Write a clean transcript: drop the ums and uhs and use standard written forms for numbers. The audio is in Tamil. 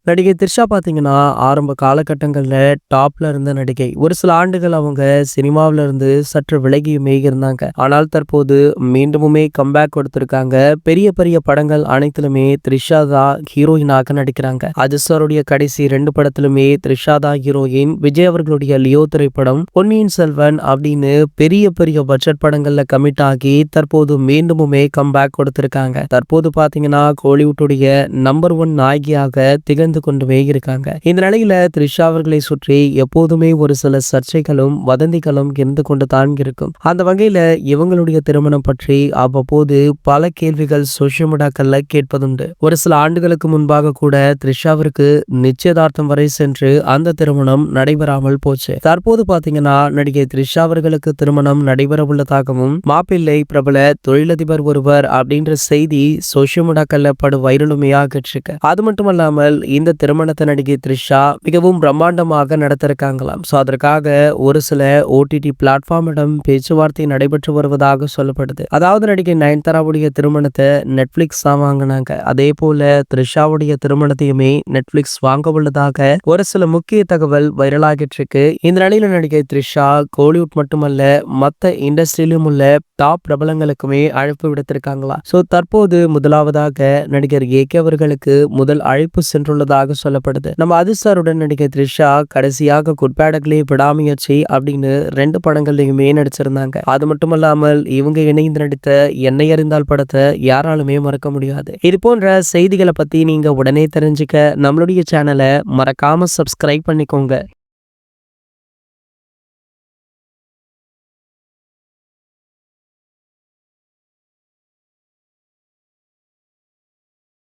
நடிகை த்ரிஷா பார்த்தீங்கன்னா, ஆரம்ப காலகட்டங்கள்ல டாப்ல இருந்த நடிகை. ஒரு சில ஆண்டுகள் அவங்க சினிமாவுல இருந்து சற்று விலகியுமே இருந்தாங்க. ஆனால் தற்போது மீண்டுமுமே கம்பேக் கொடுத்திருக்காங்க. பெரிய பெரிய படங்கள் அனைத்திலுமே த்ரிஷா தான் ஹீரோயினாக நடிக்கிறாங்க. அஜித் சாருடைய கடைசி 2 படத்திலுமே த்ரிஷா தான் ஹீரோயின். விஜய் அவர்களுடைய லியோ திரைப்படம், பொன்னியின் செல்வன் அப்படின்னு பெரிய பெரிய பட்ஜெட் படங்கள்ல கமிட் ஆகி தற்போது மீண்டுமுமே கம்பேக் கொடுத்திருக்காங்க. தற்போது பார்த்தீங்கன்னா, கோலிவுட்டுடைய நம்பர் 1 நாயகியாக திகழ்ந்து கொண்டுமே இருக்காங்க. இந்த நிலையில த்ரிஷா அவர்களை சுற்றி எப்போதுமே ஒரு சில சர்ச்சைகளும் வதந்திகளும் இருந்து கொண்டு தான் இருக்கும். அந்த வகையில இவங்களுடைய திருமணம் பற்றி அவ்வப்போது பல கேள்விகள் சோசியல் மீடியாக்கள்ல கேட்பதுண்டு. ஒரு சில ஆண்டுகளுக்கு முன்பாக கூட த்ரிஷாவிற்கு நிச்சயதார்த்தம் வரை சென்று அந்த திருமணம் நடைபெறாமல் போச்சு. தற்போது பாத்தீங்கன்னா, நடிகை த்ரிஷா அவர்களுக்கு திருமணம் நடைபெற உள்ளதாகவும் மாப்பிள்ளை பிரபல தொழிலதிபர் ஒருவர் அப்படின்ற செய்தி சோசியல் மீடியாக்கள்ல படு வைரலுமே ஆகிட்டு இருக்கு. அது மட்டுமல்லாமல் இந்த திருமணத்தை நடிகை த்ரிஷா மிகவும் பிரம்மாண்டமாக நடத்திருக்காங்களாம். ஸோ அதற்காக ஒரு சில ஓடிடி பிளாட்ஃபார்மிடம் பேச்சுவார்த்தை நடைபெற்று வருவதாக சொல்லப்படுது. அதாவது நடிகை நயன்தாராவுடைய திருமணத்தை நெட்ஃபிளிக்ஸ் தான் வாங்கினாங்க. அதே போல த்ரிஷாவுடைய திருமணத்தையுமே நெட்ஃபிளிக்ஸ் வாங்க உள்ளதாக ஒரு சில முக்கிய தகவல் வைரலாகிட்டு இருக்கு. இந்த நிலையில நடிகை த்ரிஷா கோலிவுட் மட்டுமல்ல மத்த இண்டஸ்ட்ரியிலும் உள்ள டாப் பிரபலங்களுக்குமே அழைப்பு விடுத்திருக்காங்களா. ஸோ தற்போது முதலாவதாக நடிகர் ஏகே அவர்களுக்கு முதல் அழைப்பு சென்றுள்ளதாக சொல்லப்படுது. நம்ம அஜித் சாருடன் நடிகை த்ரிஷா கடைசியாக குட் பேட் அக்லி, விடாமுயற்சி அப்படின்னு 2 படங்கள்லயுமே நடிச்சிருந்தாங்க. அது மட்டுமல்லாமல் இவங்க இணைந்து நடித்த என்னை அறிந்தால் படத்தை யாராலுமே மறக்க முடியாது. இது போன்ற செய்திகளை பத்தி நீங்க உடனே தெரிஞ்சுக்க நம்மளுடைய சேனலை மறக்காம சப்ஸ்கிரைப் பண்ணிக்கோங்க.